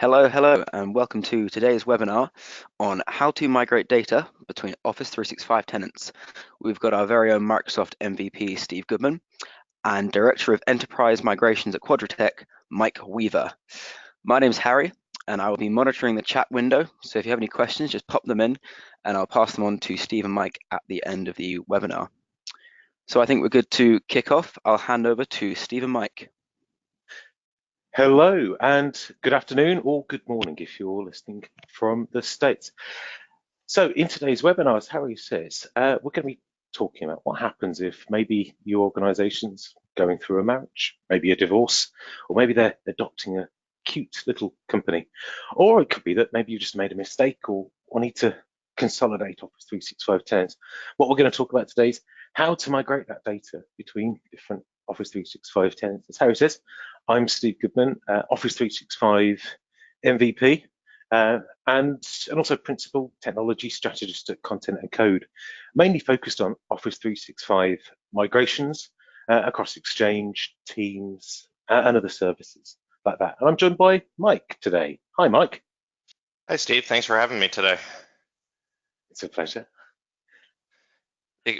Hello, and welcome to today's webinar on how to migrate data between Office 365 tenants. We've got our very own Microsoft MVP, Steve Goodman, and Director of Enterprise Migrations at Quadratech, Mike Weaver. My name's Harry, and I will be monitoring the chat window. So if you have any questions, just pop them in, and I'll pass them on to Steve and Mike at the end of the webinar. So I think we're good to kick off. I'll hand over to Steve and Mike. Hello and good afternoon or good morning if you're listening from the States. So in today's webinar, as Harry says, we're going to be talking about what happens if maybe your organization's going through a marriage, maybe a divorce, or maybe they're adopting a cute little company. Or it could be that maybe you just made a mistake or need to consolidate Office 365 tenants. What we're going to talk about today is how to migrate that data between different Office 365 tenants. As Harry says, I'm Steve Goodman, Office 365 MVP, and also Principal Technology Strategist at Content and Code, mainly focused on Office 365 migrations across Exchange, Teams, and other services like that. And I'm joined by Mike today. Hi, Mike. Hi, Steve. Thanks for having me today. It's a pleasure.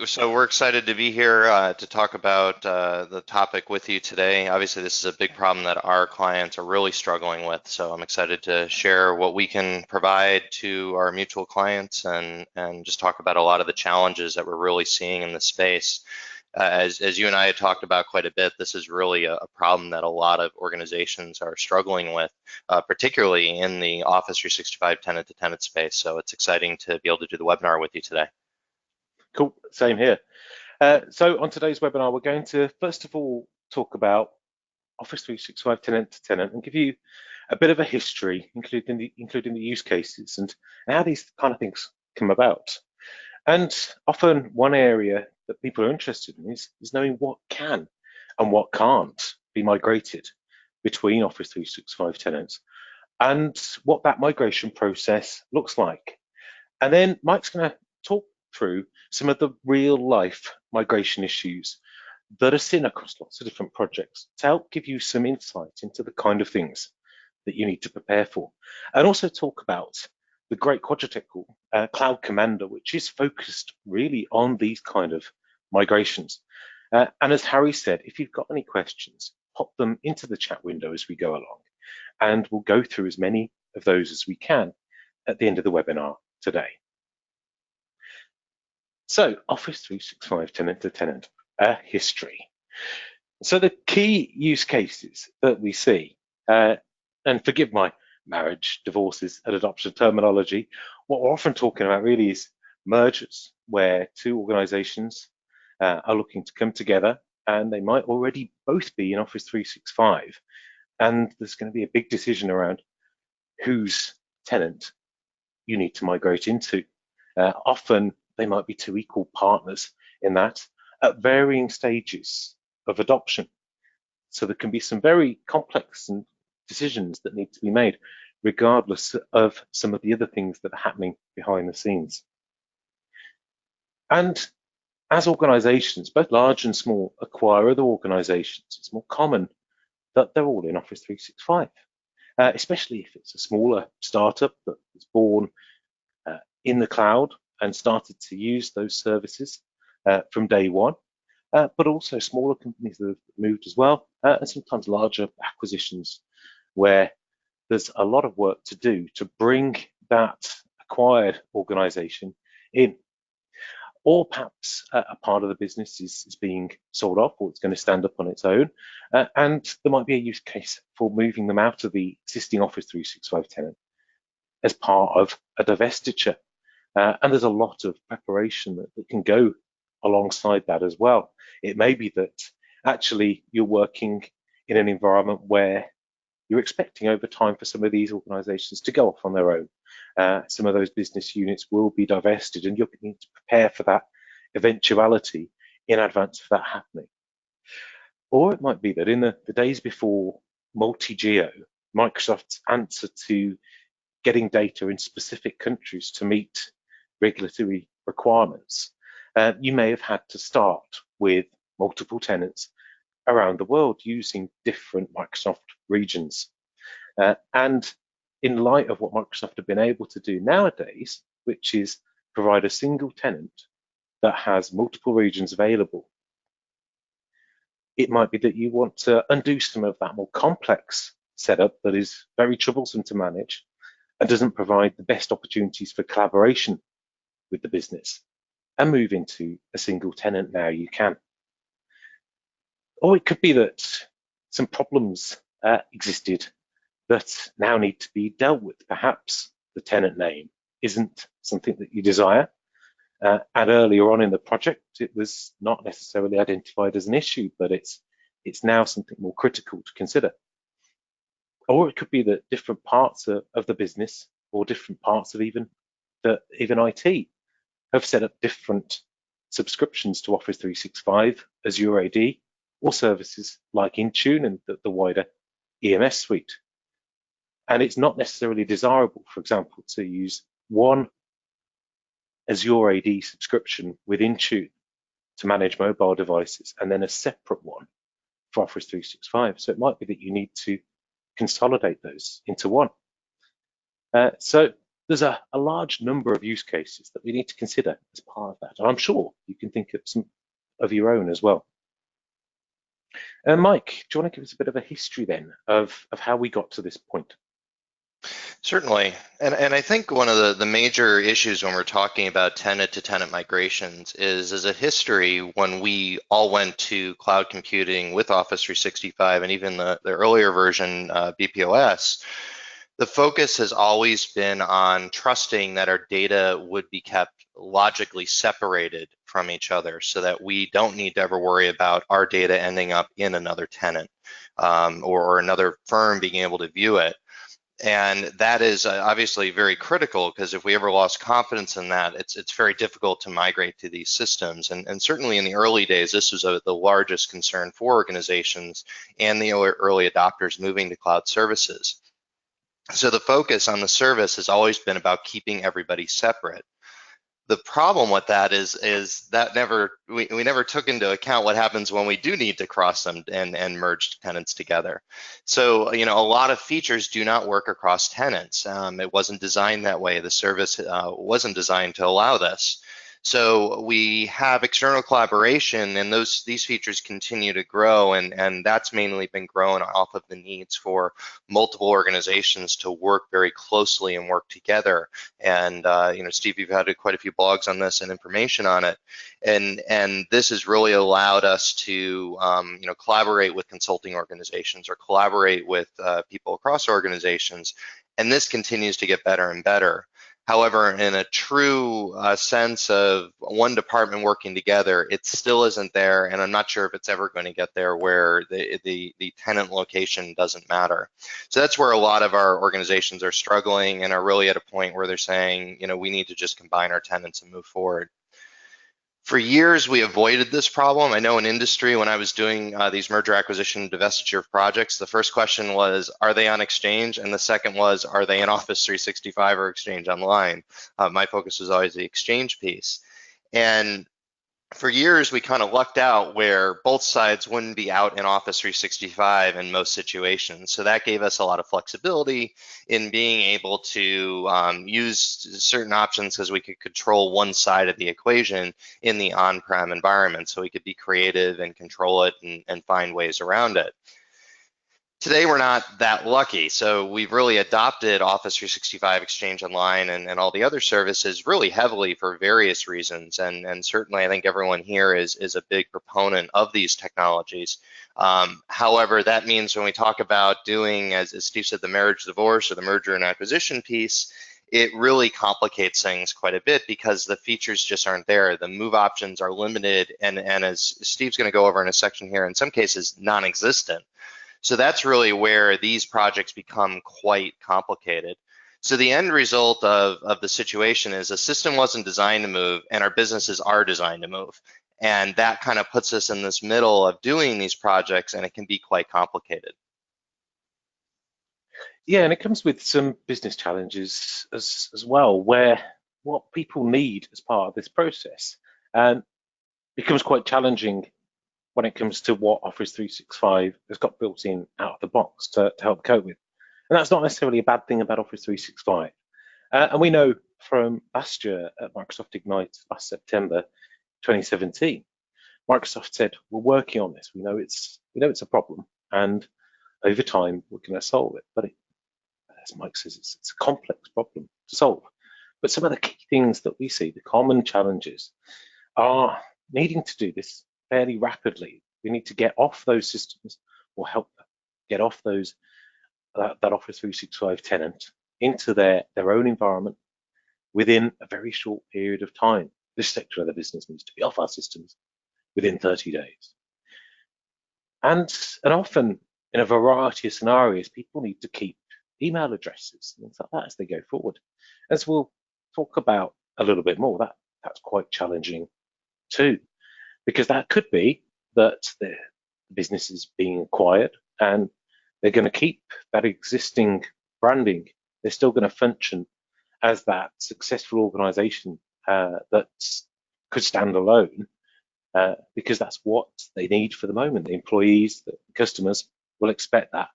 So we're excited to be here to talk about the topic with you today. Obviously, this is a big problem that our clients are really struggling with. So I'm excited to share what we can provide to our mutual clients and just talk about a lot of the challenges that we're really seeing in the space. As you and I had talked about quite a bit, this is really a problem that a lot of organizations are struggling with, particularly in the Office 365 tenant-to-tenant space. So it's exciting to be able to do the webinar with you today. Cool, same here. So on today's webinar, we're going to first of all talk about Office 365 tenant-to-tenant and give you a bit of a history, including the use cases and how these kind of things come about. And often one area that people are interested in is knowing what can and what can't be migrated between Office 365 tenants and what that migration process looks like. And then Mike's going to talk through some of the real life migration issues that are seen across lots of different projects to help give you some insight into the kind of things that you need to prepare for. And also talk about the great Quadratech Cloud Commander, which is focused really on these kind of migrations. And as Harry said, if you've got any questions, pop them into the chat window as we go along, and we'll go through as many of those as we can at the end of the webinar today. So Office 365 tenant-to-tenant history. So the key use cases that we see, and forgive my marriage, divorces, and adoption terminology, what we're often talking about really is mergers, where two organizations are looking to come together, and they might already both be in Office 365. And there's going to be a big decision around whose tenant you need to migrate into. Often they might be two equal partners in that at varying stages of adoption. So there can be some very complex decisions that need to be made, regardless of some of the other things that are happening behind the scenes. And as organizations, both large and small, acquire other organizations, it's more common that they're all in Office 365, especially if it's a smaller startup that was born in the cloud and started to use those services from day one, but also smaller companies that have moved as well, and sometimes larger acquisitions where there's a lot of work to do to bring that acquired organization in. Or perhaps a part of the business is being sold off, or it's going to stand up on its own, and there might be a use case for moving them out of the existing Office 365 tenant as part of a divestiture. And there's a lot of preparation that can go alongside that as well. It may be that actually you're working in an environment where you're expecting over time for some of these organizations to go off on their own. Some of those business units will be divested, and you're going to need to prepare for that eventuality in advance of that happening. Or it might be that in the days before multi-geo, Microsoft's answer to getting data in specific countries to meet regulatory requirements, you may have had to start with multiple tenants around the world using different Microsoft regions. And in light of what Microsoft have been able to do nowadays, which is provide a single tenant that has multiple regions available, it might be that you want to undo some of that more complex setup that is very troublesome to manage and doesn't provide the best opportunities for collaboration with the business, and move into a single tenant now you can. Or it could be that some problems existed that now need to be dealt with. Perhaps the tenant name isn't something that you desire, and earlier on in the project it was not necessarily identified as an issue, but it's now something more critical to consider. Or it could be that different parts of the business, or different parts of even IT, have set up different subscriptions to Office 365, Azure AD, or services like Intune and the wider EMS suite. And it's not necessarily desirable, for example, to use one Azure AD subscription with Intune to manage mobile devices, and then a separate one for Office 365. So it might be that you need to consolidate those into one. So there's a large number of use cases that we need to consider as part of that. And I'm sure you can think of some of your own as well. Mike, do you want to give us a bit of a history then of how we got to this point? Certainly. And I think one of the major issues when we're talking about tenant-to-tenant migrations is as a history when we all went to cloud computing with Office 365 and even the earlier version, BPOS, the focus has always been on trusting that our data would be kept logically separated from each other so that we don't need to ever worry about our data ending up in another tenant or another firm being able to view it. And that is obviously very critical, because if we ever lost confidence in that, it's very difficult to migrate to these systems. And certainly in the early days, this was the largest concern for organizations and the early adopters moving to cloud services. So the focus on the service has always been about keeping everybody separate. The problem with that is that we never took into account what happens when we do need to cross them and merge tenants together. So, a lot of features do not work across tenants. It wasn't designed that way. The service wasn't designed to allow this. So we have external collaboration, and these features continue to grow, and that's mainly been grown off of the needs for multiple organizations to work very closely and work together. And Steve, you've had quite a few blogs on this and information on it, and this has really allowed us to collaborate with consulting organizations or collaborate with people across organizations, and this continues to get better and better. However, in a true sense of one department working together, it still isn't there, and I'm not sure if it's ever going to get there where the tenant location doesn't matter. So that's where a lot of our organizations are struggling and are really at a point where they're saying, we need to just combine our tenants and move forward. For years, we avoided this problem. I know in industry, when I was doing these merger, acquisition, divestiture projects, the first question was, are they on Exchange? And the second was, are they in Office 365 or Exchange Online? My focus was always the Exchange piece. And for years, we kind of lucked out where both sides wouldn't be out in Office 365 in most situations. So that gave us a lot of flexibility in being able to use certain options, because we could control one side of the equation in the on-prem environment. So we could be creative and control it and find ways around it. Today, we're not that lucky. So we've really adopted Office 365, Exchange Online, and all the other services really heavily for various reasons. And certainly, I think everyone here is a big proponent of these technologies. However, that means when we talk about doing, as Steve said, the marriage divorce or the merger and acquisition piece, it really complicates things quite a bit because the features just aren't there. The move options are limited, and as Steve's going to go over in a section here, in some cases, non-existent. So that's really where these projects become quite complicated. So the end result of the situation is a system wasn't designed to move, and our businesses are designed to move. And that kind of puts us in this middle of doing these projects, and it can be quite complicated. Yeah, and it comes with some business challenges as well, where what people need as part of this process becomes quite challenging when it comes to what Office 365 has got built in out of the box to help cope with. And that's not necessarily a bad thing about Office 365. And we know from last year at Microsoft Ignite, last September 2017, Microsoft said, we're working on this. We know it's a problem, and over time we're going to solve it. But as Mike says, it's a complex problem to solve. But some of the key things that we see, the common challenges, are needing to do this fairly rapidly. We need to get off those systems, or help get off those that Office 365 tenant into their own environment within a very short period of time. This sector of the business needs to be off our systems within 30 days. And often in a variety of scenarios, people need to keep email addresses and things like that as they go forward. As we'll talk about a little bit more, that's quite challenging too, because that could be that the business is being acquired and they're going to keep that existing branding. They're still going to function as that successful organization that could stand alone, because that's what they need for the moment. The employees, the customers will expect that.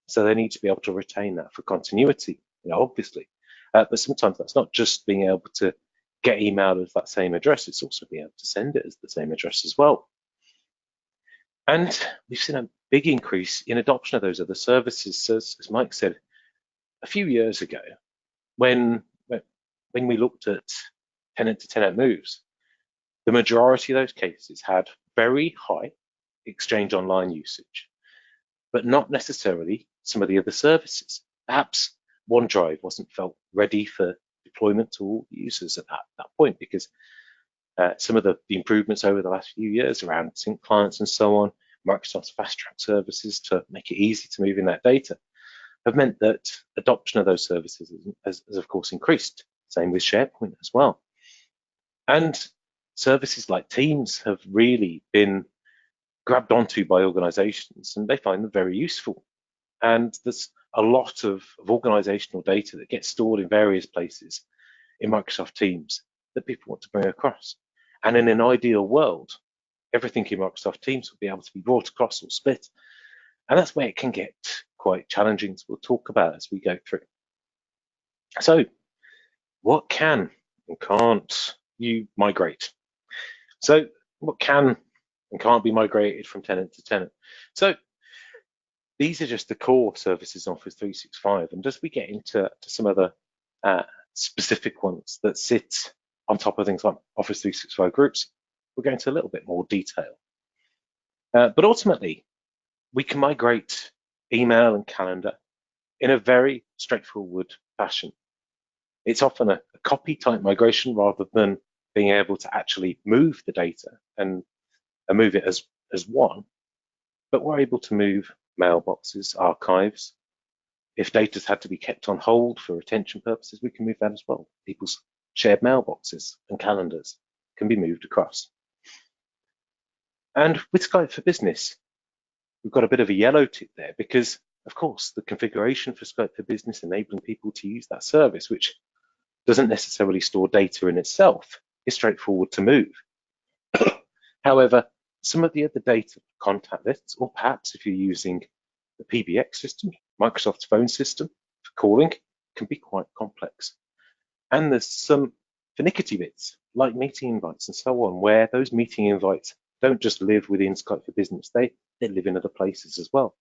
So they need to be able to retain that for continuity, obviously. But sometimes that's not just being able to get email as that same address, it's also being able to send it as the same address as well. And we've seen a big increase in adoption of those other services, as Mike said, a few years ago, when we looked at tenant-to-tenant moves, the majority of those cases had very high Exchange Online usage, but not necessarily some of the other services. Perhaps OneDrive wasn't felt ready for deployment to all users at that point, because some of the improvements over the last few years around sync clients and so on, Microsoft's fast track services to make it easy to move in that data, have meant that adoption of those services has of course increased. Same with SharePoint as well. And services like Teams have really been grabbed onto by organizations, and they find them very useful. And there's a lot of organizational data that gets stored in various places in Microsoft Teams that people want to bring across. And in an ideal world, everything in Microsoft Teams will be able to be brought across or split. And that's where it can get quite challenging, as we'll talk about as we go through. So what can and can't you migrate? So what can and can't be migrated from tenant to tenant? So these are just the core services in Office 365. And as we get into some of the specific ones that sit on top of things like Office 365 groups, we'll go into a little bit more detail. But ultimately, we can migrate email and calendar in a very straightforward fashion. It's often a copy type migration rather than being able to actually move the data and move it as one, but we're able to move mailboxes, archives. If data's had to be kept on hold for retention purposes, we can move that as well. People's shared mailboxes and calendars can be moved across. And with Skype for Business, we've got a bit of a yellow tick there because, of course, the configuration for Skype for Business enabling people to use that service, which doesn't necessarily store data in itself, is straightforward to move. However, some of the other data, contact lists, or perhaps if you're using the PBX system, Microsoft's phone system for calling, can be quite complex. And there's some finicky bits, like meeting invites and so on, where those meeting invites don't just live within Skype for Business, they live in other places as well.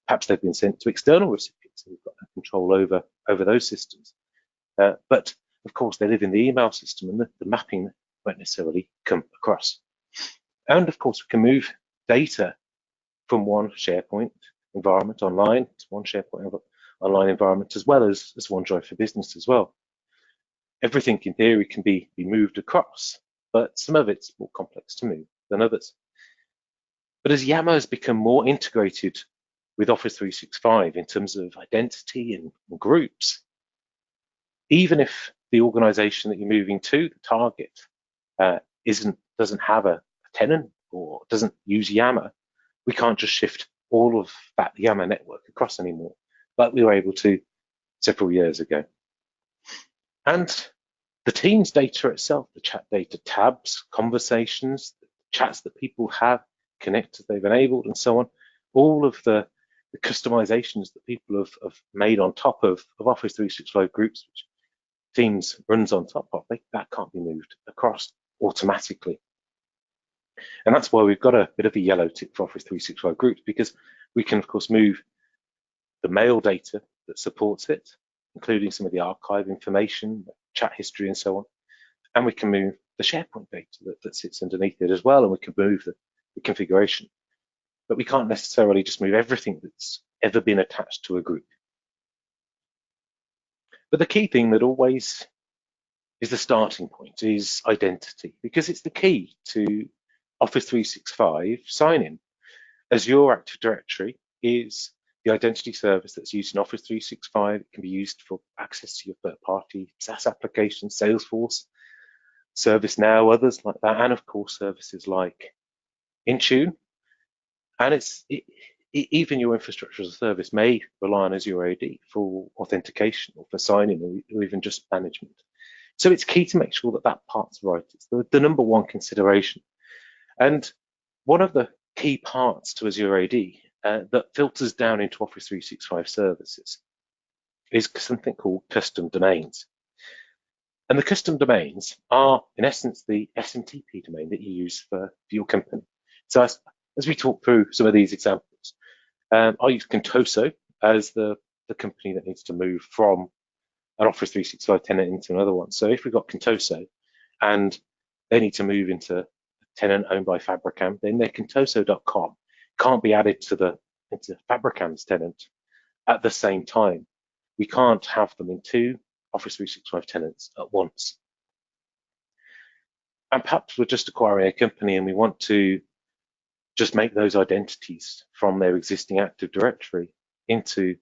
Perhaps they've been sent to external recipients, and we've got no control over those systems. But of course, they live in the email system, and the mapping won't necessarily come across. And of course, we can move data from one SharePoint environment online to one SharePoint online environment, as well as OneDrive for Business as well. Everything in theory can be moved across, but some of it's more complex to move than others. But as Yammer has become more integrated with Office 365 in terms of identity and groups, even if the organization that you're moving to, the target, doesn't have a tenant or doesn't use Yammer, we can't just shift all of that Yammer network across anymore, like we were able to several years ago. And the Teams data itself, the chat data tabs, conversations, chats that people have, connectors they've enabled, and so on, all of the the customizations that people have made on top of Office 365 groups, which Teams runs on top of, that can't be moved across automatically. And that's why we've got a bit of a yellow tick for Office 365 groups, because we can, of course, move the mail data that supports it, including some of the archive information, chat history, and so on. And we can move the SharePoint data that sits underneath it as well, and we can move the configuration. But we can't necessarily just move everything that's ever been attached to a group. But the key thing that always is the starting point is identity, because it's the key to Office 365 sign-in. Azure Active Directory is the identity service that's used in Office 365. It can be used for access to your third-party SaaS applications, Salesforce, ServiceNow, others like that, and of course services like Intune. And even your infrastructure as a service may rely on Azure AD for authentication or for signing or even just management. So it's key to make sure that that part's right. It's the number one consideration. And one of the key parts to Azure AD that filters down into Office 365 services is something called custom domains. And the custom domains are, in essence, the SMTP domain that you use for your company. So as we talk through some of these examples, I'll use Contoso as the company that needs to move from an Office 365 tenant into another one. So if we've got Contoso and they need to move into a tenant owned by Fabricam, then their contoso.com can't be added into Fabricam's tenant at the same time. We can't have them in two Office 365 tenants at once. And perhaps we're just acquiring a company and we want to just make those identities from their existing Active Directory into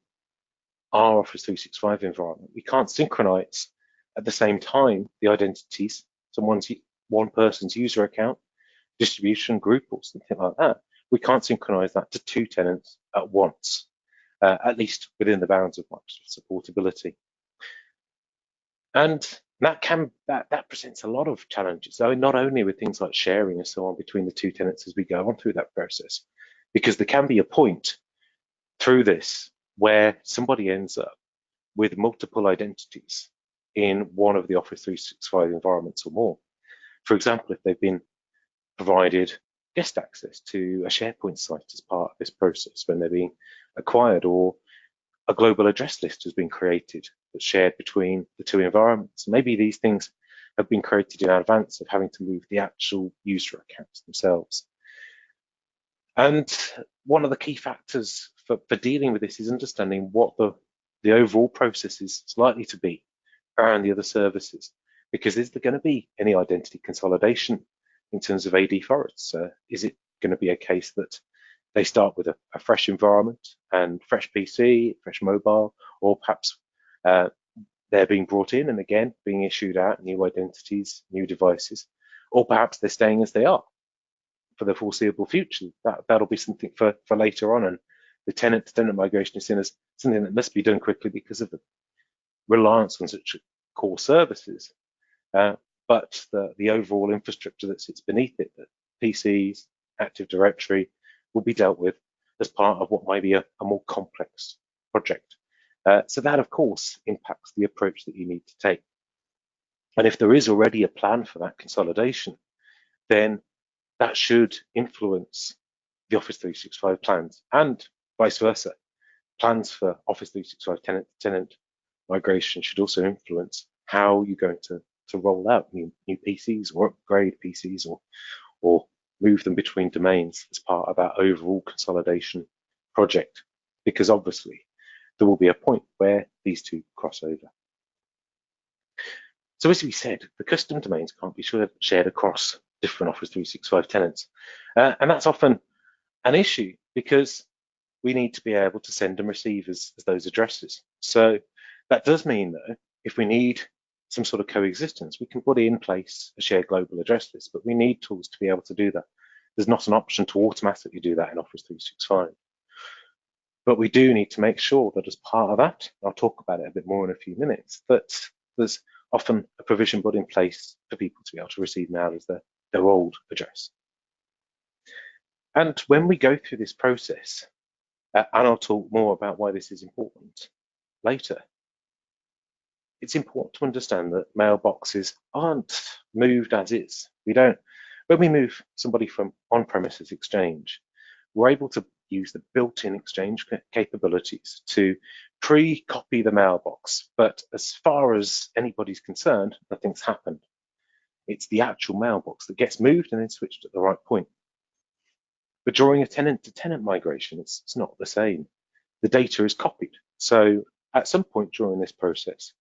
our Office 365 environment. We can't synchronize at the same time the identities, one person's user account, distribution group, or something like that. We can't synchronize that to two tenants at once, at least within the bounds of Microsoft supportability. And that presents a lot of challenges. So not only with things like sharing and so on between the two tenants as we go on through that process, because there can be a point through this where somebody ends up with multiple identities in one of the Office 365 environments or more. For example, if they've been provided guest access to a SharePoint site as part of this process when they're being acquired, or a global address list has been created that's shared between the two environments. Maybe these things have been created in advance of having to move the actual user accounts themselves. And one of the key factors for dealing with this is understanding what the overall process is likely to be around the other services, because is there going to be any identity consolidation in terms of AD forests? Is it going to be a case that they start with a fresh environment and fresh PC, fresh mobile, or perhaps they're being brought in and again being issued out new identities, new devices, or perhaps they're staying as they are for the foreseeable future. That'll be something for later on, and the tenant-to-tenant migration is seen as something that must be done quickly because of the reliance on such core services. But the overall infrastructure that sits beneath it, the PCs, Active Directory, will be dealt with as part of what might be a more complex project. So that, of course, impacts the approach that you need to take. And if there is already a plan for that consolidation, then that should influence the Office 365 plans, and vice versa. Plans for Office 365 tenant migration should also influence how you're going to roll out new PCs or upgrade PCs or move them between domains as part of that overall consolidation project, because obviously there will be a point where these two cross over. So as we said, the custom domains can't be shared across different Office 365 tenants. And that's often an issue because we need to be able to send and receive as those addresses. So that does mean, though, if we need some sort of coexistence, we can put in place a shared global address list, but we need tools to be able to do that. There's not an option to automatically do that in Office 365. But we do need to make sure that as part of that, I'll talk about it a bit more in a few minutes, that there's often a provision put in place for people to be able to receive mail as their old address. And when we go through this process, And I'll talk more about why this is important later. It's important to understand that mailboxes aren't moved as is. When we move somebody from on-premises Exchange, we're able to use the built-in Exchange capabilities to pre-copy the mailbox. But as far as anybody's concerned, nothing's happened. It's the actual mailbox that gets moved and then switched at the right point. But during a tenant-to-tenant migration, it's not the same. The data is copied. So at some point during this process,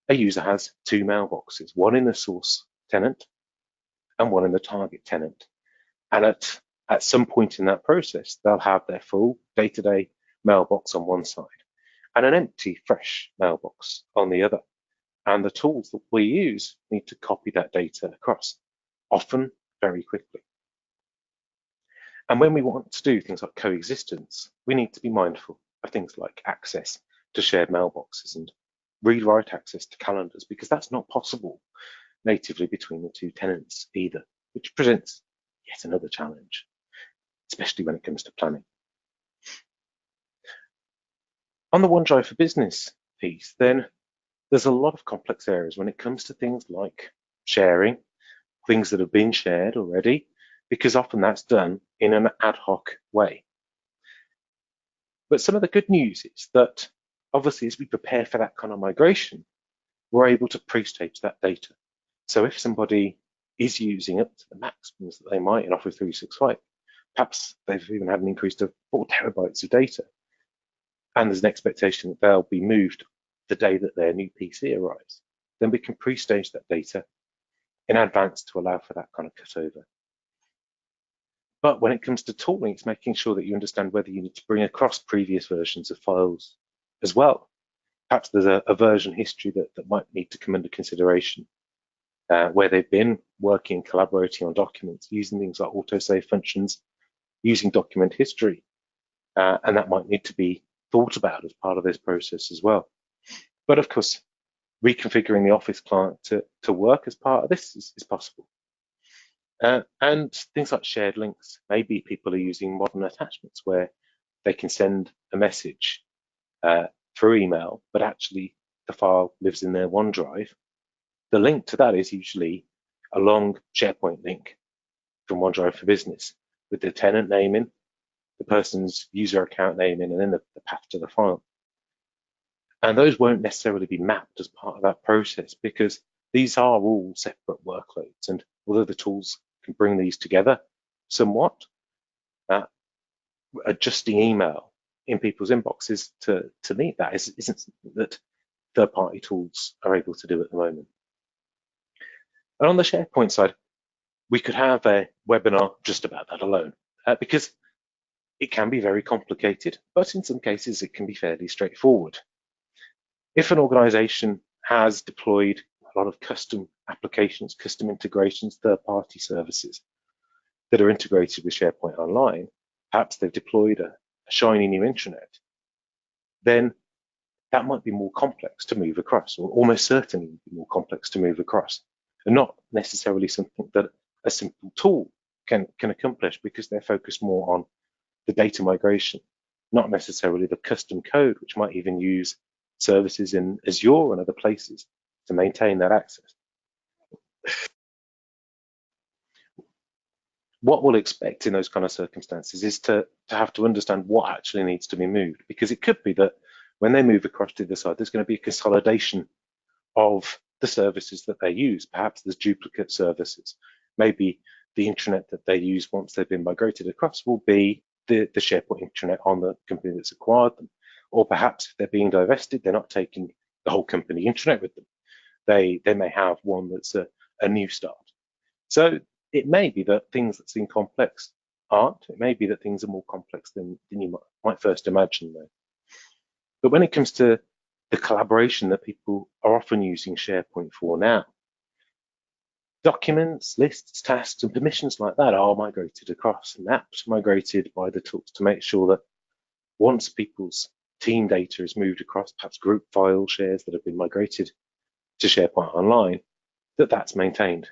a user has two mailboxes, one in the source tenant and one in the target tenant. And at some point in that process, they'll have their full day-to-day mailbox on one side and an empty, fresh mailbox on the other. And the tools that we use need to copy that data across, often very quickly. And when we want to do things like coexistence, we need to be mindful of things like access to shared mailboxes and read-write access to calendars, because that's not possible natively between the two tenants either, which presents yet another challenge, especially when it comes to planning. On the OneDrive for Business piece, then there's a lot of complex areas when it comes to things like sharing, things that have been shared already, because often that's done in an ad hoc way. But some of the good news is that obviously as we prepare for that kind of migration, we're able to pre-stage that data. So if somebody is using up to the maximums that they might in Office 365, perhaps they've even had an increase to 4 terabytes of data, and there's an expectation that they'll be moved the day that their new PC arrives, then we can pre-stage that data in advance to allow for that kind of cutover. But when it comes to tooling, it's making sure that you understand whether you need to bring across previous versions of files as well. Perhaps there's a version history that might need to come under consideration, where they've been working, collaborating on documents, using things like autosave functions, using document history, and that might need to be thought about as part of this process as well. But of course, reconfiguring the Office client to work as part of this is possible. And things like shared links. Maybe people are using modern attachments where they can send a message through email, but actually the file lives in their OneDrive. The link to that is usually a long SharePoint link from OneDrive for Business with the tenant name in, the person's user account name in, and then the path to the file. And those won't necessarily be mapped as part of that process because these are all separate workloads. And although the tools can bring these together somewhat, adjusting email in people's inboxes to meet that isn't something that third-party tools are able to do at the moment. And on the SharePoint side, we could have a webinar just about that alone, because it can be very complicated, but in some cases it can be fairly straightforward. If an organization has deployed a lot of custom applications, custom integrations, third-party services that are integrated with SharePoint Online, perhaps they've deployed a shiny new intranet, then that might be more complex to move across, or almost certainly be more complex to move across, and not necessarily something that a simple tool can accomplish because they're focused more on the data migration, not necessarily the custom code, which might even use services in Azure and other places to maintain that access. What we'll expect in those kind of circumstances is to have to understand what actually needs to be moved, because it could be that when they move across to the side, there's going to be a consolidation of the services that they use. Perhaps there's duplicate services. Maybe the intranet that they use once they've been migrated across will be the SharePoint intranet on the company that's acquired them. Or perhaps if they're being divested, they're not taking the whole company intranet with them. They may have one that's a new start. So it may be that things that seem complex aren't. It may be that things are more complex than you might first imagine, though. But when it comes to the collaboration that people are often using SharePoint for now, documents, lists, tasks, and permissions like that are migrated across, and that's migrated by the tools to make sure that once people's team data is moved across, perhaps group file shares that have been migrated to SharePoint Online, that's maintained.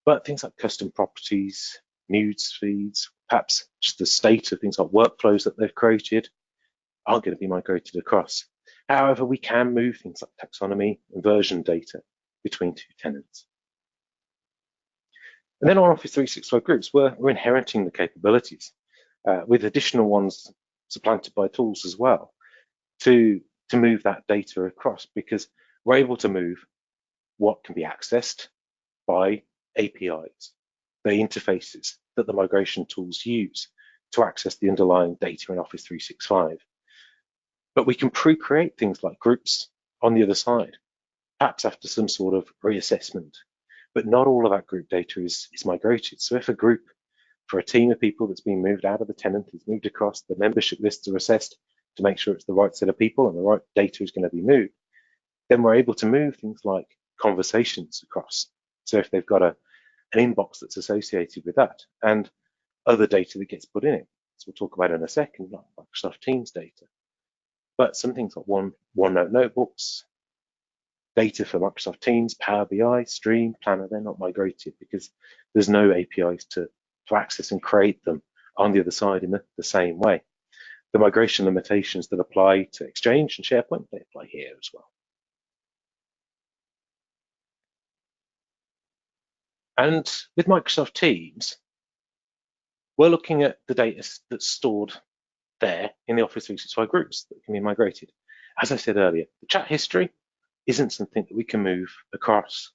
But things like custom properties, news feeds, perhaps just the state of things like workflows that they've created aren't going to be migrated across. However, we can move things like taxonomy and version data between two tenants. And then on Office 365 groups, we're inheriting the capabilities with additional ones supplanted by tools as well to move that data across, because we're able to move what can be accessed by APIs, the interfaces that the migration tools use to access the underlying data in Office 365. But we can pre-create things like groups on the other side, perhaps after some sort of reassessment. But not all of that group data is migrated. So if a group for a team of people that's been moved out of the tenant is moved across, the membership lists are assessed to make sure it's the right set of people and the right data is going to be moved, then we're able to move things like conversations across. So if they've got an inbox that's associated with that and other data that gets put in it, as we'll talk about in a second, like Microsoft Teams data. But some things like OneNote notebooks, data for Microsoft Teams, Power BI, Stream, Planner, they're not migrated because there's no APIs to access and create them on the other side in the same way. The migration limitations that apply to Exchange and SharePoint, they apply here as well. And with Microsoft Teams, we're looking at the data that's stored there in the Office 365 groups that can be migrated. As I said earlier, the chat history isn't something that we can move across.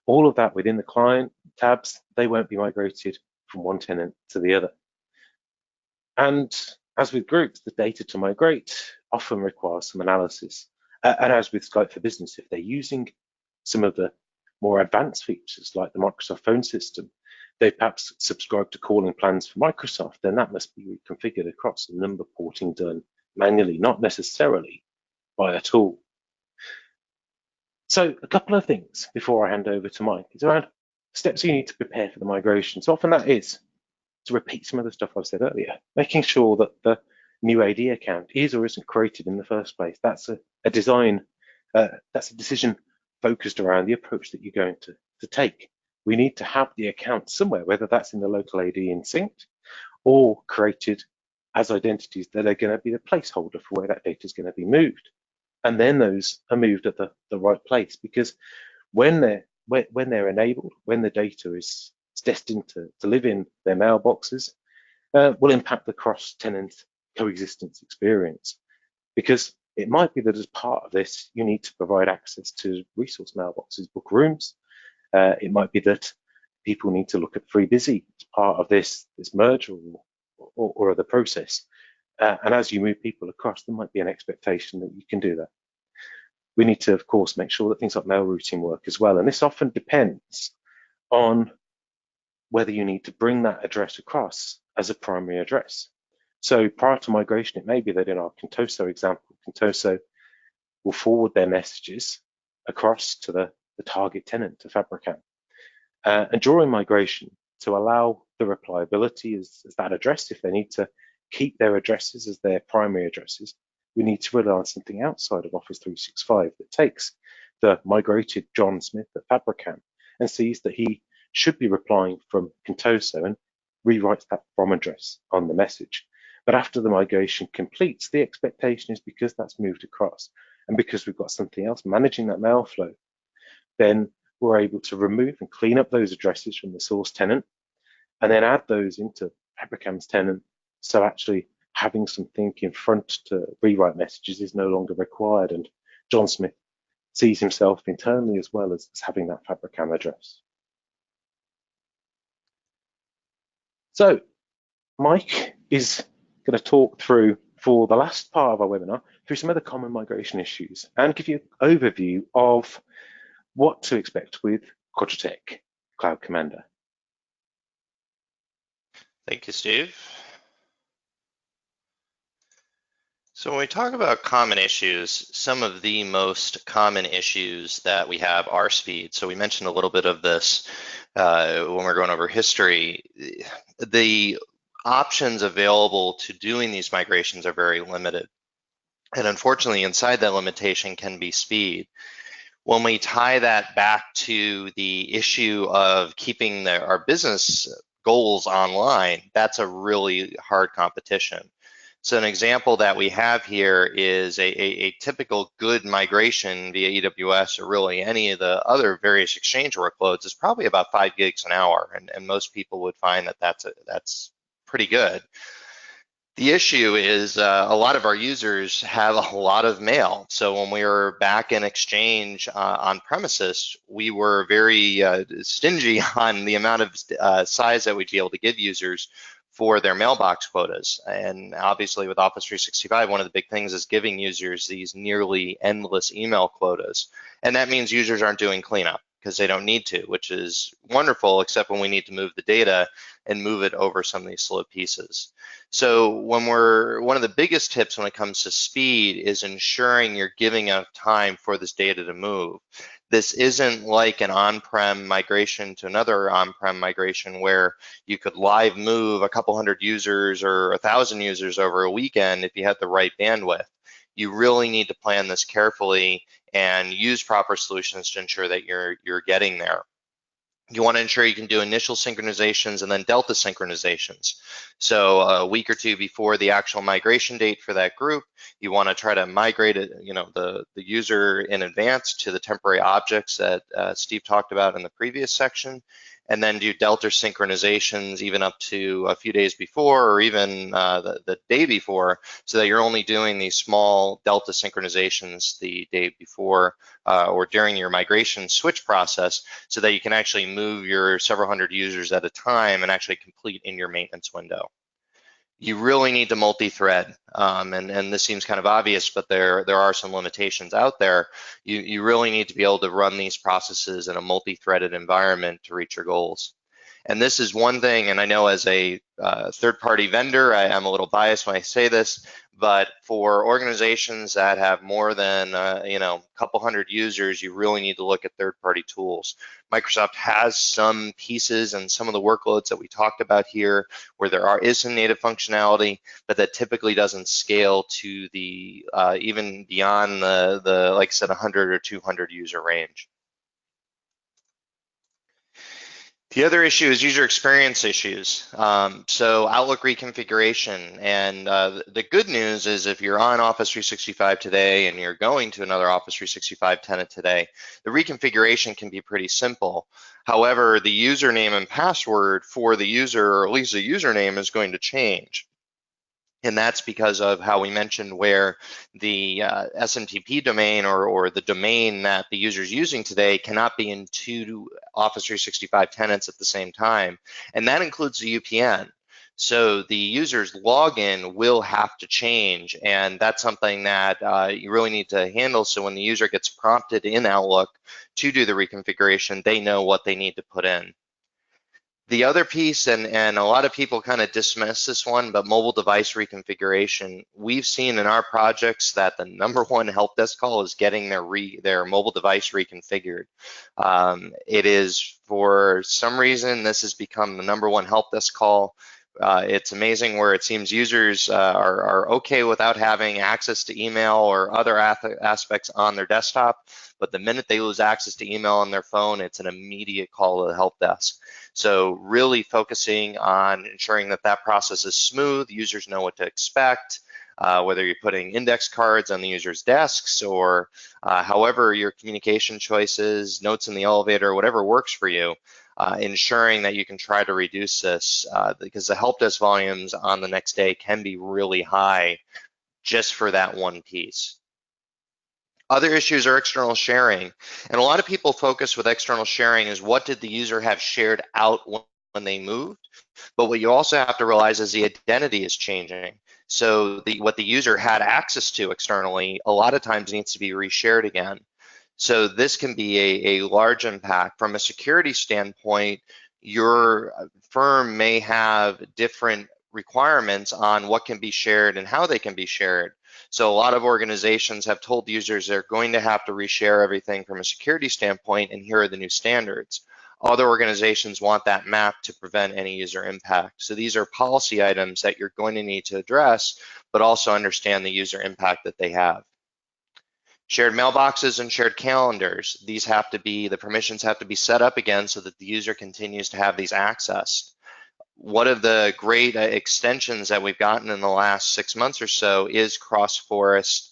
All of that within the client tabs, they won't be migrated from one tenant to the other. And as with groups, the data to migrate often requires some analysis. And as with Skype for Business, if they're using some of the more advanced features like the Microsoft phone system, they perhaps subscribe to calling plans for Microsoft, then that must be reconfigured across and number porting done manually, not necessarily by a tool. So a couple of things before I hand over to Mike is around steps you need to prepare for the migration. So often that is to repeat some of the stuff I've said earlier, making sure that the new AD account is or isn't created in the first place. That's a design, that's a decision focused around the approach that you're going to take. We need to have the account somewhere, whether that's in the local AD in synced or created as identities that are going to be the placeholder for where that data is going to be moved. And then those are moved at the right place, because when they're enabled, when the data is destined to live in their mailboxes, will impact the cross-tenant coexistence experience. Because it might be that as part of this, you need to provide access to resource mailboxes, book rooms. It might be that people need to look at FreeBusy as part of this merge or other process. And as you move people across, there might be an expectation that you can do that. We need to, of course, make sure that things like mail routing work as well. And this often depends on whether you need to bring that address across as a primary address. So prior to migration, it may be that in our Contoso example, Contoso will forward their messages across to the target tenant, to Fabricam. And during migration, to allow the replyability as that address, if they need to keep their addresses as their primary addresses, we need to rely on something outside of Office 365 that takes the migrated John Smith at Fabricam and sees that he should be replying from Contoso and rewrites that from address on the message. But after the migration completes, the expectation is, because that's moved across and because we've got something else managing that mail flow, then we're able to remove and clean up those addresses from the source tenant and then add those into Fabricam's tenant. So actually having something in front to rewrite messages is no longer required. And John Smith sees himself internally as well as having that Fabricam address. So Mike is going to talk through, for the last part of our webinar, through some of the common migration issues and give you an overview of what to expect with Quadratec Cloud Commander. Thank you, Steve. So when we talk about common issues, some of the most common issues that we have are speed. So we mentioned a little bit of this when we're going over history. The options available to doing these migrations are very limited. And unfortunately, inside that limitation can be speed. When we tie that back to the issue of keeping our business goals online, that's a really hard competition. So an example that we have here is a typical good migration via AWS or really any of the other various Exchange workloads is probably about 5 gigs an hour, and most people would find that that's pretty good. The issue is a lot of our users have a lot of mail. So when we were back in Exchange on premises, we were very stingy on the amount of size that we'd be able to give users for their mailbox quotas. And obviously with Office 365, one of the big things is giving users these nearly endless email quotas. And that means users aren't doing cleanup because they don't need to, which is wonderful, except when we need to move the data and move it over some of these slow pieces. So one of the biggest tips when it comes to speed is ensuring you're giving enough time for this data to move. This isn't like an on-prem migration to another on-prem migration where you could live move a couple hundred users or 1,000 users over a weekend if you had the right bandwidth. You really need to plan this carefully and use proper solutions to ensure that you're getting there. You want to ensure you can do initial synchronizations and then delta synchronizations. So a week or two before the actual migration date for that group, you want to try to migrate it, the user in advance to the temporary objects that Steve talked about in the previous section, and then do delta synchronizations even up to a few days before or even the day before, so that you're only doing these small delta synchronizations the day before or during your migration switch process, so that you can actually move your several hundred users at a time and actually complete in your maintenance window. You really need to multi-thread, and this seems kind of obvious, but there are some limitations out there. You really need to be able to run these processes in a multi-threaded environment to reach your goals. And this is one thing, and I know as a third-party vendor, I'm a little biased when I say this, but for organizations that have more than a couple hundred users, you really need to look at third-party tools. Microsoft has some pieces and some of the workloads that we talked about here where there is some native functionality, but that typically doesn't scale to the even beyond the like I said 100 or 200 user range. The other issue is user experience issues. So Outlook reconfiguration, and the good news is if you're on Office 365 today and you're going to another Office 365 tenant today, the reconfiguration can be pretty simple. However, the username and password for the user, or at least the username, is going to change. And that's because of how we mentioned where the SMTP domain or the domain that the user is using today cannot be in two Office 365 tenants at the same time. And that includes the UPN. So the user's login will have to change. And that's something that you really need to handle. So when the user gets prompted in Outlook to do the reconfiguration, they know what they need to put in. The other piece, and a lot of people kind of dismiss this one, but mobile device reconfiguration, we've seen in our projects that the #1 help desk call is getting their mobile device reconfigured. It is, for some reason, this has become the #1 help desk call. It's amazing where it seems users are okay without having access to email or other aspects on their desktop, but the minute they lose access to email on their phone, it's an immediate call to the help desk. So really focusing on ensuring that that process is smooth, users know what to expect, whether you're putting index cards on the user's desks or however your communication choices, notes in the elevator, whatever works for you. Ensuring that you can try to reduce this because the help desk volumes on the next day can be really high just for that one piece. Other issues are external sharing. And a lot of people focus with external sharing is what did the user have shared out when they moved? But what you also have to realize is the identity is changing. So what the user had access to externally a lot of times needs to be reshared again. So this can be a large impact. From a security standpoint, your firm may have different requirements on what can be shared and how they can be shared. So a lot of organizations have told users they're going to have to reshare everything from a security standpoint, and here are the new standards. Other organizations want that map to prevent any user impact. So these are policy items that you're going to need to address, but also understand the user impact that they have. Shared mailboxes and shared calendars, the permissions have to be set up again so that the user continues to have these accessed. One of the great extensions that we've gotten in the last 6 months or so is cross-forest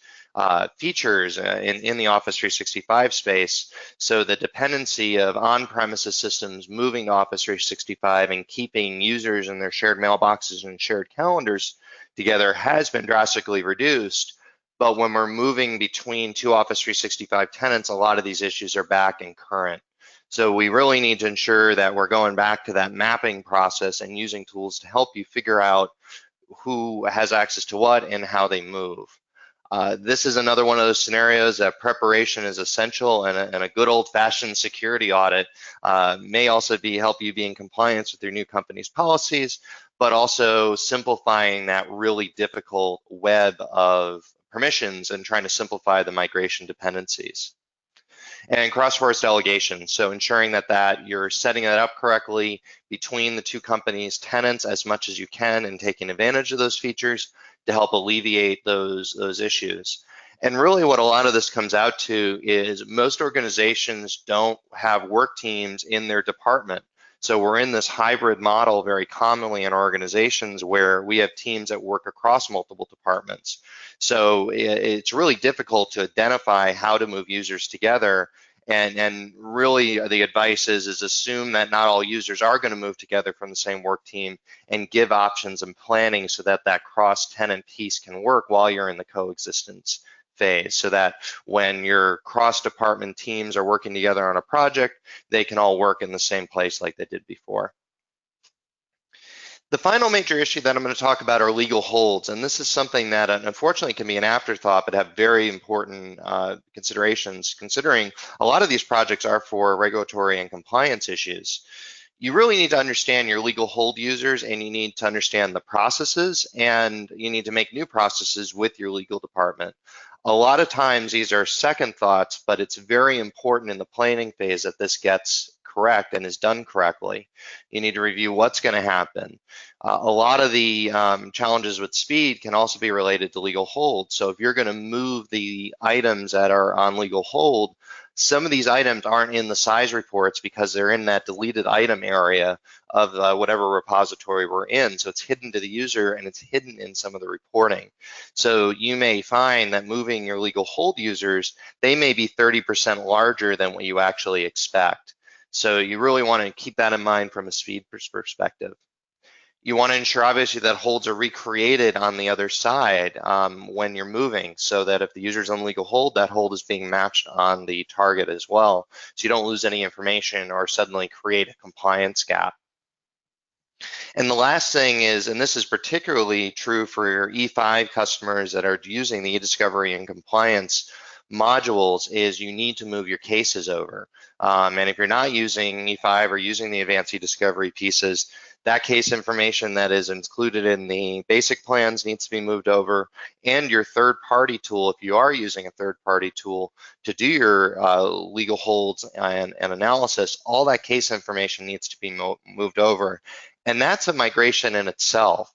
features in the Office 365 space. So the dependency of on-premises systems moving to Office 365 and keeping users in their shared mailboxes and shared calendars together has been drastically reduced. But when we're moving between two Office 365 tenants, a lot of these issues are back and current. So we really need to ensure that we're going back to that mapping process and using tools to help you figure out who has access to what and how they move. This is another one of those scenarios that preparation is essential, and a good old-fashioned security audit may also help you be in compliance with your new company's policies, but also simplifying that really difficult web of permissions and trying to simplify the migration dependencies. And cross-forest delegation, so ensuring that you're setting it up correctly between the two companies' tenants as much as you can and taking advantage of those features to help alleviate those issues. And really what a lot of this comes out to is most organizations don't have work teams in their department. So we're in this hybrid model very commonly in organizations where we have teams that work across multiple departments. So it's really difficult to identify how to move users together. And really the advice is assume that not all users are going to move together from the same work team, and give options and planning so that cross-tenant piece can work while you're in the coexistence phase, so that when your cross-department teams are working together on a project, they can all work in the same place like they did before. The final major issue that I'm going to talk about are legal holds, and this is something that unfortunately can be an afterthought but have very important considerations, considering a lot of these projects are for regulatory and compliance issues. You really need to understand your legal hold users, and you need to understand the processes, and you need to make new processes with your legal department. A lot of times these are second thoughts, but it's very important in the planning phase that this gets correct and is done correctly. You need to review what's going to happen. A lot of the challenges with speed can also be related to legal hold. So if you're going to move the items that are on legal hold, some of these items aren't in the size reports because they're in that deleted item area of whatever repository we're in. So it's hidden to the user, and it's hidden in some of the reporting. So you may find that moving your legal hold users, they may be 30% larger than what you actually expect. So you really want to keep that in mind from a speed perspective. You want to ensure obviously that holds are recreated on the other side when you're moving, so that if the user's on legal hold, that hold is being matched on the target as well, so you don't lose any information or suddenly create a compliance gap. And the last thing is, and this is particularly true for your E5 customers that are using the e-discovery and compliance modules, is you need to move your cases over. And if you're not using E5 or using the advanced e-discovery pieces, that case information that is included in the basic plans needs to be moved over, and your third-party tool, if you are using a third-party tool to do your legal holds and analysis, all that case information needs to be moved over. And that's a migration in itself.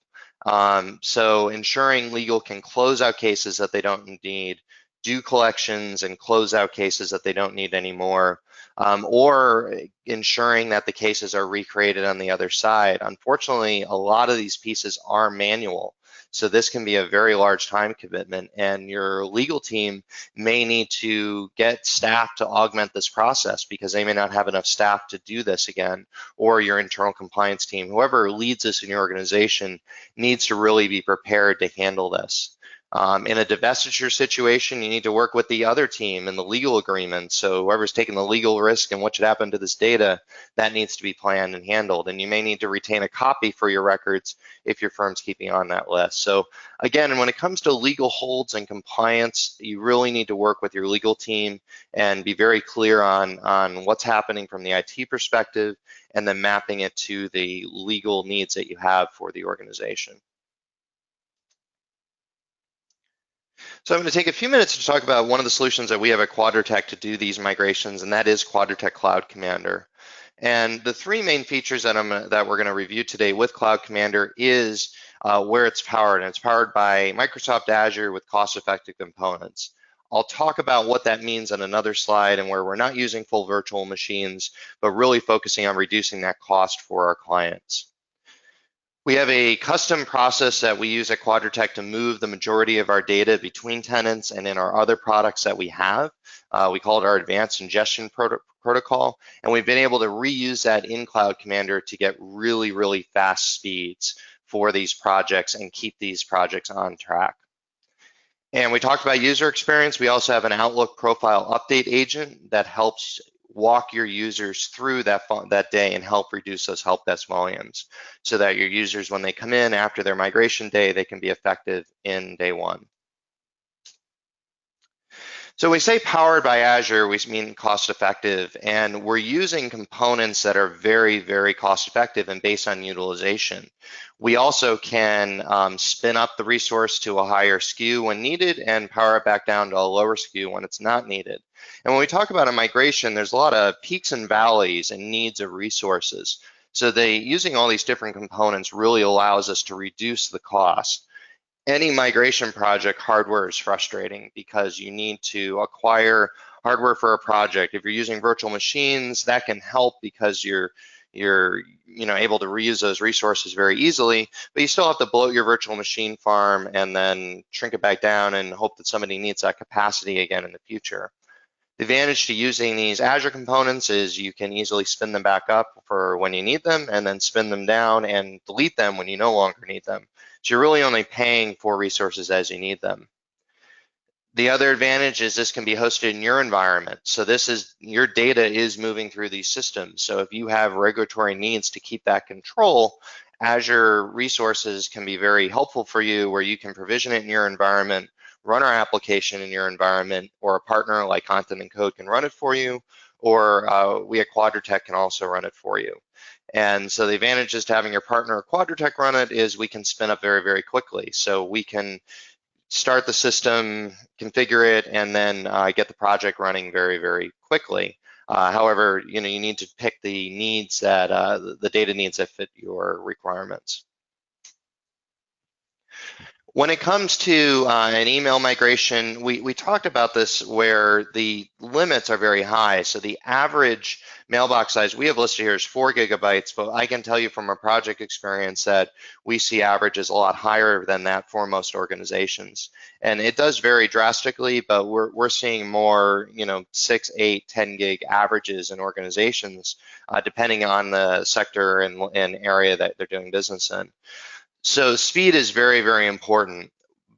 So ensuring legal can close out cases that they don't need, do collections and close out cases that they don't need anymore, or ensuring that the cases are recreated on the other side. Unfortunately, a lot of these pieces are manual. So this can be a very large time commitment, and your legal team may need to get staff to augment this process because they may not have enough staff to do this again, or your internal compliance team, whoever leads this in your organization, needs to really be prepared to handle this. In a divestiture situation, you need to work with the other team in the legal agreement. So whoever's taking the legal risk and what should happen to this data, that needs to be planned and handled. And you may need to retain a copy for your records if your firm's keeping on that list. So again, when it comes to legal holds and compliance, you really need to work with your legal team and be very clear on what's happening from the IT perspective, and then mapping it to the legal needs that you have for the organization. So I'm going to take a few minutes to talk about one of the solutions that we have at Quadratec to do these migrations, and that is Quadratec Cloud Commander. And the three main features that we're going to review today with Cloud Commander is where it's powered, and it's powered by Microsoft Azure with cost-effective components. I'll talk about what that means on another slide, and where we're not using full virtual machines, but really focusing on reducing that cost for our clients. We have a custom process that we use at Quadratech to move the majority of our data between tenants and in our other products that we have. We call it our advanced ingestion protocol, and we've been able to reuse that in Cloud Commander to get really, really fast speeds for these projects and keep these projects on track. And we talked about user experience. We also have an Outlook profile update agent that helps walk your users through that day and help reduce those help desk volumes so that your users, when they come in after their migration day, they can be effective in day one. So we say powered by Azure, we mean cost effective, and we're using components that are very, very cost effective and based on utilization. We also can spin up the resource to a higher SKU when needed and power it back down to a lower SKU when it's not needed. And when we talk about a migration, there's a lot of peaks and valleys and needs of resources. So using all these different components really allows us to reduce the cost. Any migration project, hardware is frustrating because you need to acquire hardware for a project. If you're using virtual machines, that can help because you're able to reuse those resources very easily, but you still have to bloat your virtual machine farm and then shrink it back down and hope that somebody needs that capacity again in the future. The advantage to using these Azure components is you can easily spin them back up for when you need them and then spin them down and delete them when you no longer need them. So you're really only paying for resources as you need them. The other advantage is this can be hosted in your environment. So your data is moving through these systems. So if you have regulatory needs to keep that control, Azure resources can be very helpful for you where you can provision it in your environment, run our application in your environment, or a partner like Content and Code can run it for you, or we at Quadratech can also run it for you. And so the advantages to having your partner Quadratech run it is we can spin up very, very quickly. So we can start the system, configure it, and then get the project running very, very quickly. However, you need to pick the needs that the data needs that fit your requirements. When it comes to an email migration, we talked about this where the limits are very high. So the average mailbox size we have listed here is 4 gigabytes, but I can tell you from a project experience that we see averages a lot higher than that for most organizations. And it does vary drastically, but we're seeing more, 6, 8, 10 gig averages in organizations, depending on the sector and area that they're doing business in. So speed is very, very important.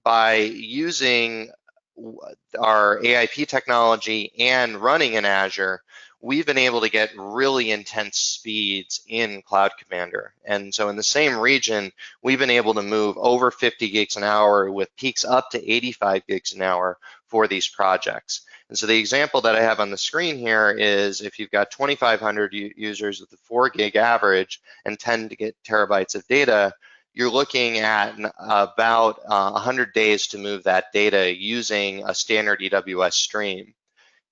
By using our AIP technology and running in Azure, we've been able to get really intense speeds in Cloud Commander. And so in the same region, we've been able to move over 50 gigs an hour with peaks up to 85 gigs an hour for these projects. And so the example that I have on the screen here is if you've got 2,500 users with a 4 gig average and 10 terabytes of data, you're looking at about 100 days to move that data using a standard EWS stream.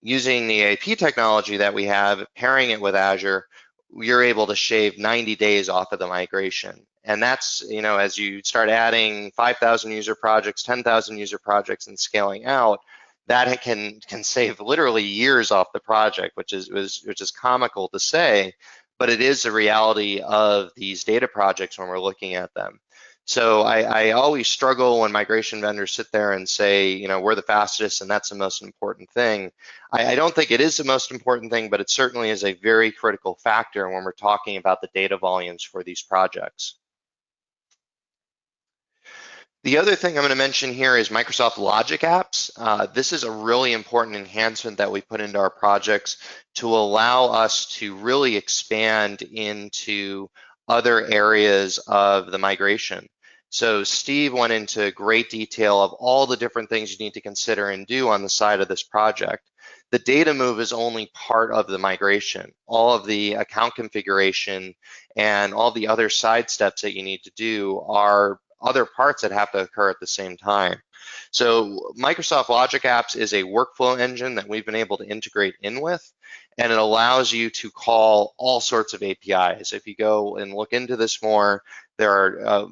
Using the AIP technology that we have, pairing it with Azure, you're able to shave 90 days off of the migration. And that's, as you start adding 5,000 user projects, 10,000 user projects and scaling out, that can save literally years off the project, which is comical to say, but it is the reality of these data projects when we're looking at them. So I always struggle when migration vendors sit there and say, we're the fastest and that's the most important thing. I don't think it is the most important thing, but it certainly is a very critical factor when we're talking about the data volumes for these projects. The other thing I'm going to mention here is Microsoft Logic apps. This is a really important enhancement that we put into our projects to allow us to really expand into other areas of the migration. So Steve went into great detail of all the different things you need to consider and do on the side of this project. The data move is only part of the migration. All of the account configuration and all the other side steps that you need to do are other parts that have to occur at the same time. So Microsoft Logic Apps is a workflow engine that we've been able to integrate in with, and it allows you to call all sorts of APIs. If you go and look into this more, there are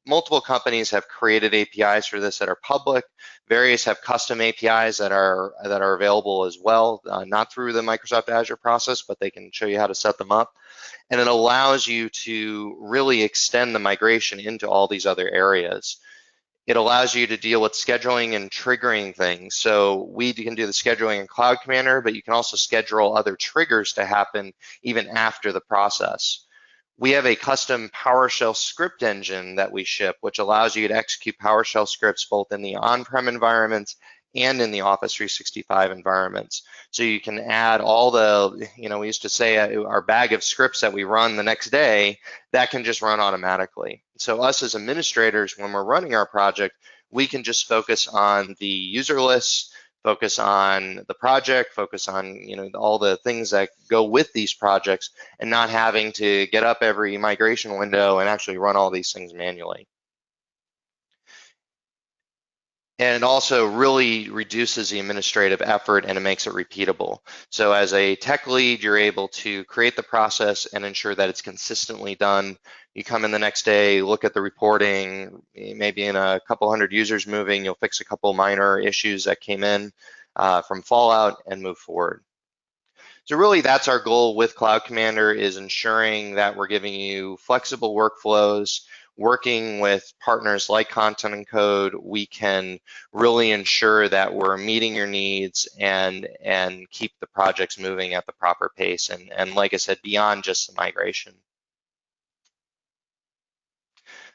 multiple companies have created APIs for this that are public. Various have custom APIs that are available as well, not through the Microsoft Azure process, but they can show you how to set them up. And it allows you to really extend the migration into all these other areas. It allows you to deal with scheduling and triggering things. So we can do the scheduling in Cloud Commander, but you can also schedule other triggers to happen even after the process. We have a custom PowerShell script engine that we ship, which allows you to execute PowerShell scripts both in the on-prem environments and in the Office 365 environments. So you can add all the, we used to say our bag of scripts that we run the next day, that can just run automatically. So us as administrators, when we're running our project, we can just focus on the user lists, focus on the project, focus on all the things that go with these projects, and not having to get up every migration window and actually run all these things manually. And it also really reduces the administrative effort and it makes it repeatable. So as a tech lead, you're able to create the process and ensure that it's consistently done. You come in the next day, look at the reporting, maybe in a couple hundred users moving, you'll fix a couple minor issues that came in from fallout and move forward. So really that's our goal with Cloud Commander, is ensuring that we're giving you flexible workflows. Working with partners like Content and Code, we can really ensure that we're meeting your needs and keep the projects moving at the proper pace. And like I said, beyond just the migration.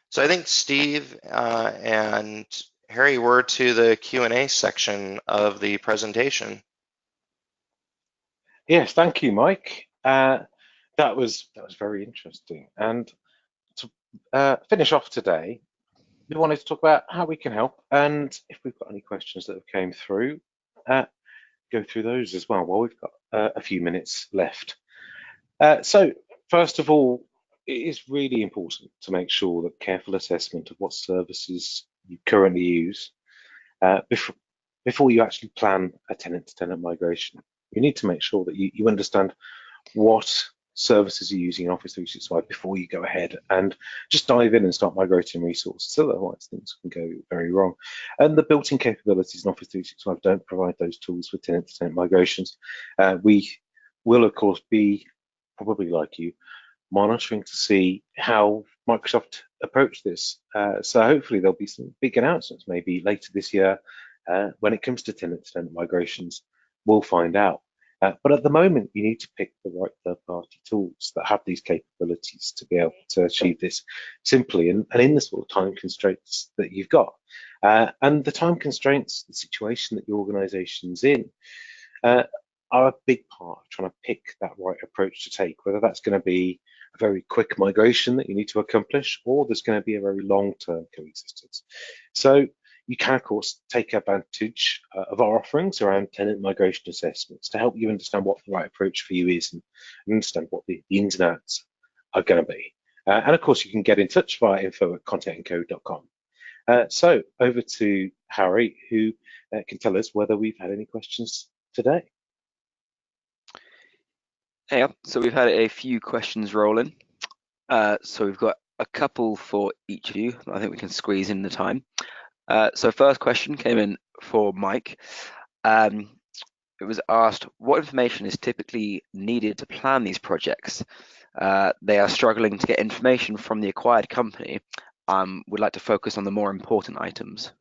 So I think Steve and Harry, we're to the Q&A section of the presentation. Yes, thank you, Mike. That was very interesting. And to finish off today, we wanted to talk about how we can help, and if we've got any questions that have came through, go through those as well while we've got a few minutes left. So first of all, it is really important to make sure that careful assessment of what services you currently use before you actually plan a tenant-to-tenant migration. You need to make sure that you understand what services you're using in Office 365 before you go ahead and just dive in and start migrating resources. Otherwise, things can go very wrong. And the built-in capabilities in Office 365 don't provide those tools for tenant-to-tenant migrations. We will, of course, be, probably like you, monitoring to see how Microsoft approach this. So hopefully there'll be some big announcements maybe later this year when it comes to tenant-to-tenant migrations. We'll find out. But at the moment, you need to pick the right third-party tools that have these capabilities to be able to achieve this simply and in the sort of time constraints that you've got. And the time constraints, the situation that your organization's in, are a big part of trying to pick that right approach to take, whether that's going to be a very quick migration that you need to accomplish, or there's going to be a very long-term coexistence. So you can, of course, take advantage of our offerings around tenant migration assessments to help you understand what the right approach for you is and understand what the ins and outs are going to be. And of course, you can get in touch via info@contentandcode.com. So over to Harry, who can tell us whether we've had any questions today. Yeah, so we've had a few questions rolling. So we've got a couple for each of you. I think we can squeeze in the time. So first question came in for Mike. It was asked, what information is typically needed to plan these projects? They are struggling to get information from the acquired company. Would like to focus on the more important items.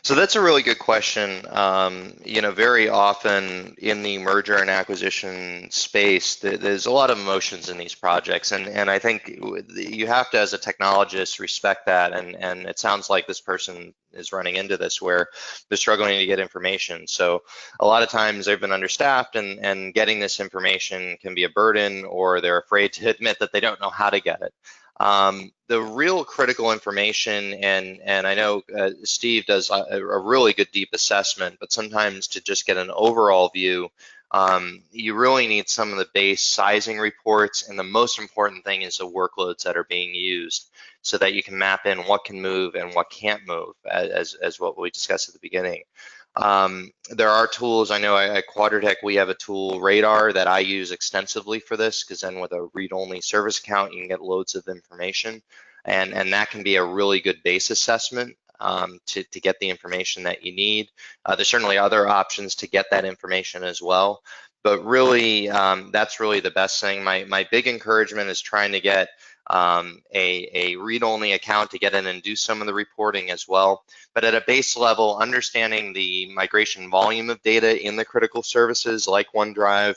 So that's a really good question. Very often in the merger and acquisition space, there's a lot of emotions in these projects, and I think you have to, as a technologist, respect that. And it sounds like this person is running into this where they're struggling to get information. So a lot of times they've been understaffed, and getting this information can be a burden, or they're afraid to admit that they don't know how to get it. The real critical information, and I know Steve does a really good deep assessment, but sometimes to just get an overall view, you really need some of the base sizing reports, and the most important thing is the workloads that are being used. so that you can map in what can move and what can't move, as what we discussed at the beginning. There are tools. I know at Quadratec we have a tool, Radar, that I use extensively for this, because then with a read-only service account, you can get loads of information, and that can be a really good base assessment to get the information that you need. There's certainly other options to get that information as well, but really that's really the best thing. My big encouragement is trying to get a read-only account to get in and do some of the reporting as well. But at a base level, understanding the migration volume of data in the critical services like OneDrive,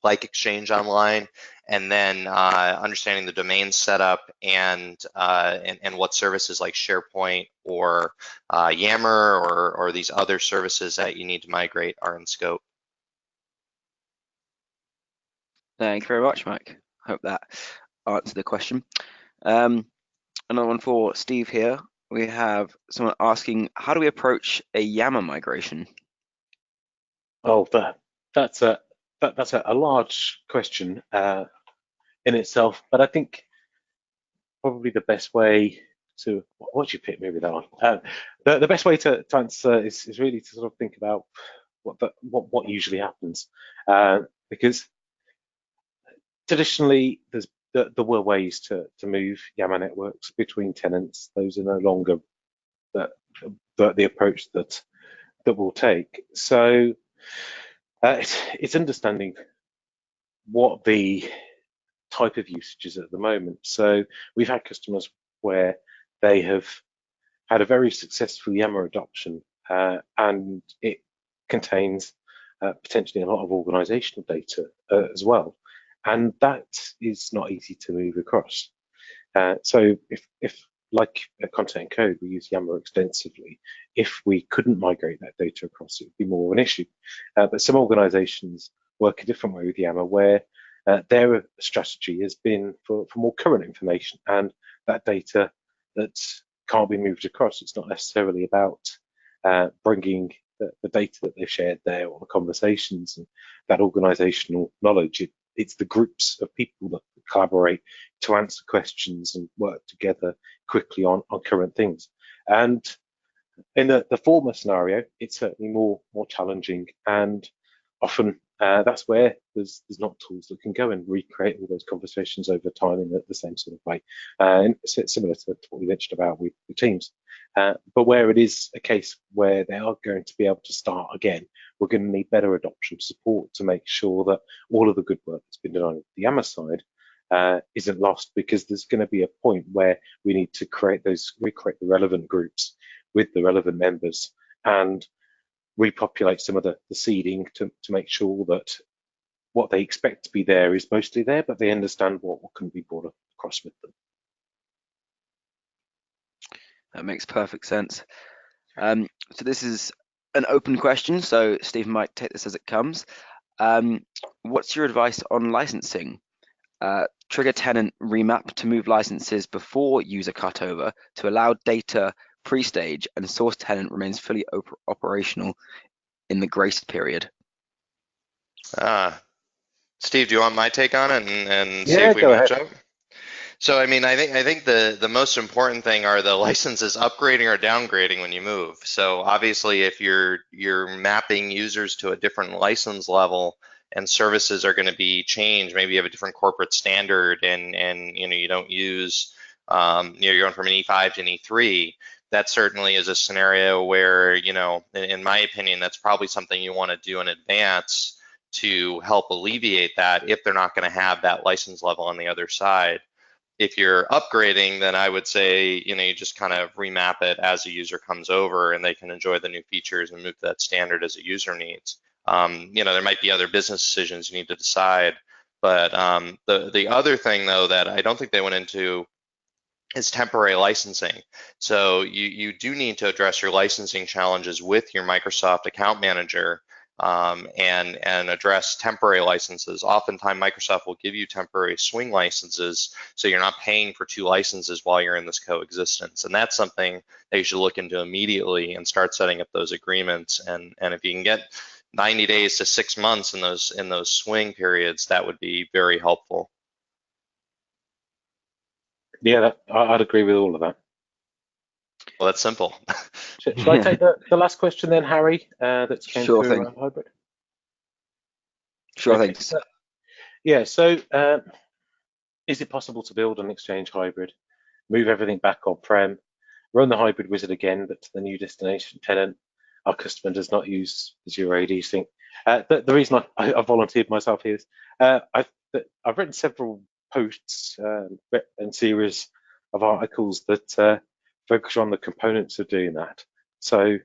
like Exchange Online, and then understanding the domain setup and what services like SharePoint or Yammer or these other services that you need to migrate are in scope. Thank you very much, Mike. Hope that answered the question. Another one for Steve here. We have someone asking, how do we approach a Yammer migration? Oh, that's a large question in itself, but I think probably the best way to, what you pick me with that one? The best way to answer is really to sort of think about what usually happens, because traditionally there were ways to move Yammer networks between tenants. Those are no longer the approach that we'll take. So it's understanding what the type of usage is at the moment. So we've had customers where they have had a very successful Yammer adoption, and it contains potentially a lot of organizational data as well. And that is not easy to move across. So if like content and code, we use Yammer extensively. If we couldn't migrate that data across, it would be more of an issue. But some organizations work a different way with Yammer, where their strategy has been for more current information and that data that can't be moved across. It's not necessarily about bringing the data that they've shared there or the conversations and that organizational knowledge. It's the groups of people that collaborate to answer questions and work together quickly on current things. And in the former scenario, it's certainly more challenging, and often that's where there's not tools that can go and recreate all those conversations over time in the same sort of way. And it's similar to what we mentioned about with Teams. But where it is a case where they are going to be able to start again, we're going to need better adoption support to make sure that all of the good work that's been done on the Yammer side isn't lost, because there's going to be a point where we need to recreate the relevant groups with the relevant members and repopulate some of the seeding to make sure that what they expect to be there is mostly there, but they understand what can be brought across with them. That makes perfect sense. So this is an open question, so Steve might take this as it comes. What's your advice on licensing? Trigger tenant remap to move licenses before user cutover to allow data pre-stage, and source tenant remains fully operational in the grace period. Steve, do you want my take on it and see Yeah, if we go match ahead. up? So I mean, I think the most important thing are the licenses upgrading or downgrading when you move. So obviously, if you're mapping users to a different license level and services are going to be changed, maybe you have a different corporate standard and you don't use you're going from an E5 to an E3. That certainly is a scenario where, in my opinion, that's probably something you want to do in advance to help alleviate that if they're not going to have that license level on the other side. If you're upgrading, then I would say, you just kind of remap it as a user comes over and they can enjoy the new features and move to that standard as a user needs. There might be other business decisions you need to decide. But the other thing, though, that I don't think they went into is temporary licensing. So you do need to address your licensing challenges with your Microsoft account manager and address temporary licenses. Oftentimes, Microsoft will give you temporary swing licenses, so you're not paying for 2 licenses while you're in this coexistence. And that's something that you should look into immediately and start setting up those agreements. And if you can get 90 days to 6 months in those swing periods, that would be very helpful. Yeah, I'd agree with all of that. Well, that's simple. Should I take the last question then, Harry, that's came Sure through thing. around hybrid? Sure Okay. thing. Yeah, so is it possible to build an Exchange hybrid, move everything back on-prem, run the hybrid wizard again, but to the new destination tenant? Our customer does not use the Azure AD sync. The reason I volunteered myself here is I've written several posts and series of articles that focus on the components of doing that. So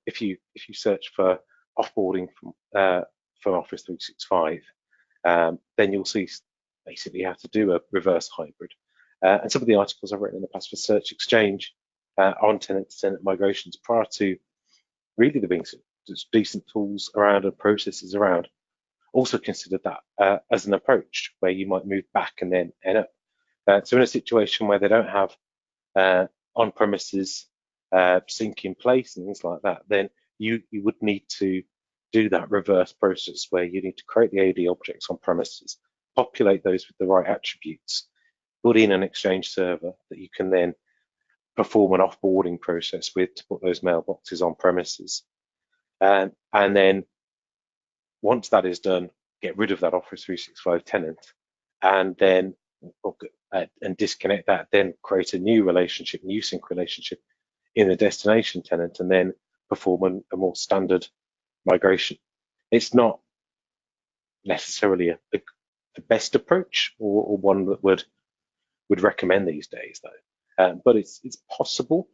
if you search for offboarding from Office 365, then you'll see basically how to do a reverse hybrid. And some of the articles I've written in the past for Search Exchange on tenant-to-tenant migrations prior to really there being some decent tools around and processes around, also considered that as an approach where you might move back and then end up. So in a situation where they don't have on-premises sync in place and things like that, then you would need to do that reverse process where you need to create the AD objects on premises, populate those with the right attributes, put in an Exchange server that you can then perform an offboarding process with to put those mailboxes on premises. And then once that is done, get rid of that Office 365 tenant and then and disconnect that, then create a new relationship, new sync relationship in the destination tenant, and then perform a more standard migration. It's not necessarily the best approach or one that would recommend these days, though. But it's possible.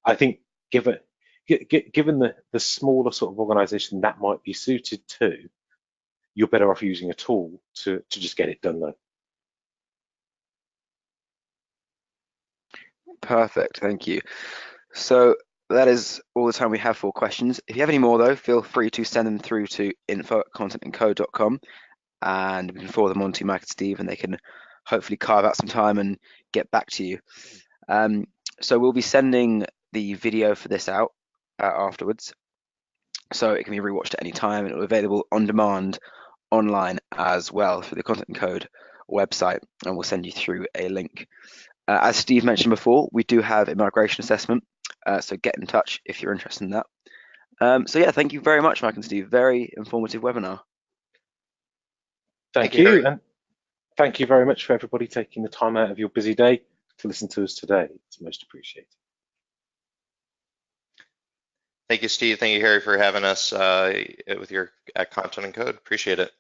I think given the smaller sort of organization that might be suited to, you're better off using a tool to just get it done, though. Perfect. Thank you. So that is all the time we have for questions. If you have any more, though, feel free to send them through to info@contentandcode.com, and we can forward them on to Mike and Steve, and they can hopefully carve out some time and get back to you. So we'll be sending the video for this out afterwards, so it can be rewatched at any time, and it'll be available on demand online as well through the Content and Code website, and we'll send you through a link. As Steve mentioned before, we do have a migration assessment, so get in touch if you're interested in that. So yeah, thank you very much, Mike and Steve. Very informative webinar. Thank you, Harry. you, and thank you very much for everybody taking the time out of your busy day to listen to us today. It's most appreciated. Thank you, Steve. Thank you, Harry, for having us with your Content and Code. Appreciate it.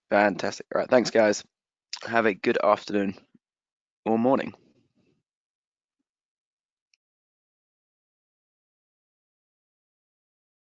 Fantastic. All right, thanks, guys. Have a good afternoon or morning.